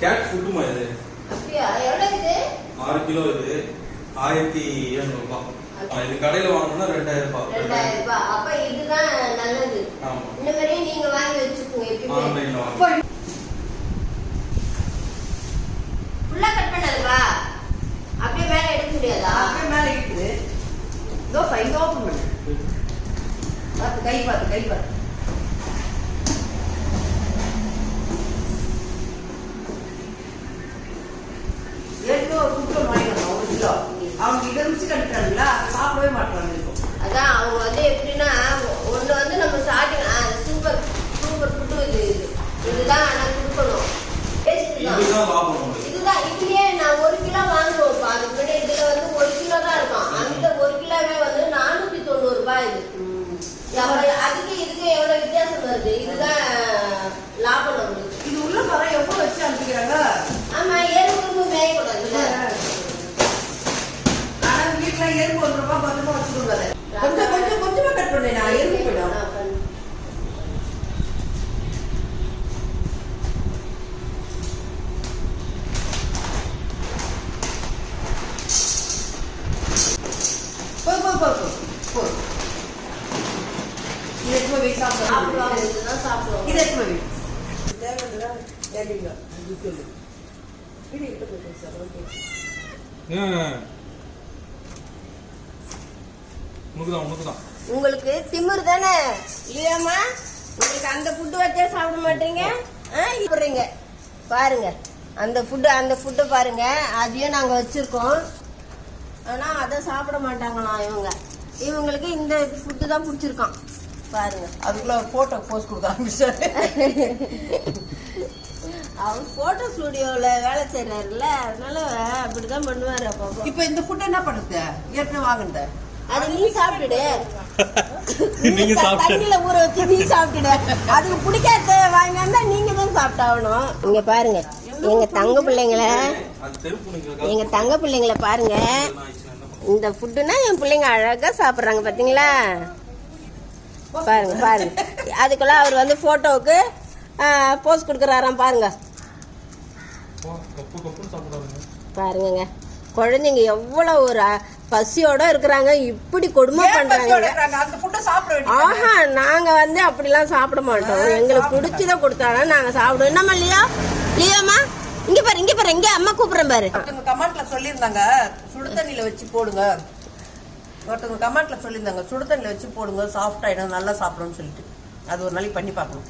Gate ஃபுட்டுமா இது? அப்படியா? எவ்வளவு இது? 6 கிலோ இது 1700 ரூபாய். இது கடையில வாங்கணும்னா 2000 ரூபாய். 2000 ரூபாய். அப்ப இதுதான் நல்லது. ஆமா. இந்த மாதிரி நீங்க வாங்கி வச்சுக்கோங்க எப்பவுமே. ஆன்லைன்ல வாங்க. ஃபுல்லா கட் பண்ணதுவா? அப்படியே மேல எடுக்க முடியாதா? அப்படியே மேல இருக்குது. இதோ பைங்க ஓபன் பண்ணு. பாத்து கை பாத்து. ஏற்கனவே ஒரு குக்கர் வாங்கிடணும் 1 கிலோ. அவங்க இதை ருசி கட்டுறாங்களா சாப்பிடவே மாட்டாங்க. அதான் அவங்க வந்து எப்படின்னா ஒண்ணு வந்து நம்ம ஸ்டார்டிங் சூப்பர் ஃபுட்டு இதுதான் நான் கொடுக்கணும். இதுதான் இதுலயே நான் 1 கிலோ வாங்குவோம். அதுக்கு முன்னாடி இதுல வந்து 1 கிலோ தான் இருக்கும். அந்த 1 கிலோவே வந்து 490 ரூபாய் இது. அதுக்கு இதுக்கு எவ்வளவு வித்தியாசம் வருது? இதுதான் லாபம் நம்மளுக்கு. இது உள்ள வர எவ்வளவு வச்சு அனுப்பிக்கிறாங்க. ஆமா, எறும்பு மேயக்கூடாதுல்ல. ஆனா வீட்டுல எறும்பு 1 ரூபாய் 10 ரூபாய் வச்சுக்கோங்க. கொஞ்சமா கட் பண்ணேன் நான். எறும்பு போயிடும். போ இது எப்போ வே சாப்பிடுவாங்க. இதுதான் சாப்பிடுவோம். இது எப்போ வே தேவைதான் ஏடிங்க இது சொல்லு. இது இப்ப போய் சார். ஓகே. உனக்குதான். உங்களுக்கு திமிரு தானே இல்லையாம்மா? உங்களுக்கு அந்த ஃபுட்டு வச்சா சாப்பிட மாட்டீங்க. சாப்பிட்றீங்க பாருங்க. அந்த ஃபுட்டை பாருங்க. அதையும் நாங்க வச்சிருக்கோம். ஆனா அதை சாப்பிட மாட்டாங்களாம் இவங்களுக்கு இந்த ஃபுட்டு தான் பிடிச்சிருக்கான் பாருங்க. அதுக்குள்ள போட்டோ போஸ்ட் கொடுக்க ஆரம்பிச்சாரு. அவர் போட்டோ ஸ்டுடியோல வேலை செய்யறாருல்ல, அதனால அப்படிதான் பண்ணுவாரு. அப்போ இப்ப இந்த ஃபுட் என்ன பண்ணுது? ஏற்கனவே வாங்குனத அது நீ சாப்பிட்டுடு. தண்ணியில ஊற வச்சு நீ சாப்பிட்டுடு. அதுக்கு பிடிக்காத வாங்கினா நீங்க தான் சாப்பிட்டாகணும். இங்க பாருங்க எங்க தங்க பிள்ளைங்களை பாருங்க. இந்த ஃபுட்டுனா என் பிள்ளைங்க அழகா சாப்பிடுறாங்க பாத்தீங்களா? பாருங்க. அதுக்குள்ள அவர் வந்து போட்டோவுக்கு போஸ்ட் கொடுக்கறாராம் பாருங்க. பாருங்க குழந்தைங்க எவ்வளவு ஒரு பசியோட இருக்கிறாங்க. இப்படி கொடுமை பண்றாங்க. ஆஹா, நாங்க வந்து அப்படிலாம் சாப்பிட மாட்டோம். எங்களுக்கு பிடிச்சத கொடுத்தாலும் நாங்க சாப்பிடுவோம். என்னம்மா லியாமா? இங்க பாரு இங்க அம்மா கூப்பிடுறேன் பாரு. ஒருத்தவங்க கமெண்ட்ல சொல்லியிருந்தாங்க சுடு தண்ணியில வச்சு போடுங்க. ஒருத்தவங்க கமெண்ட்ல சொல்லியிருந்தாங்க சுடு தண்ணியில வச்சு போடுங்க, சாஃப்ட் ஆயிடும், நல்லா சாப்பிடும்னு சொல்லிட்டு. அது ஒரு நாளைக்கு பண்ணி பார்க்கணும்.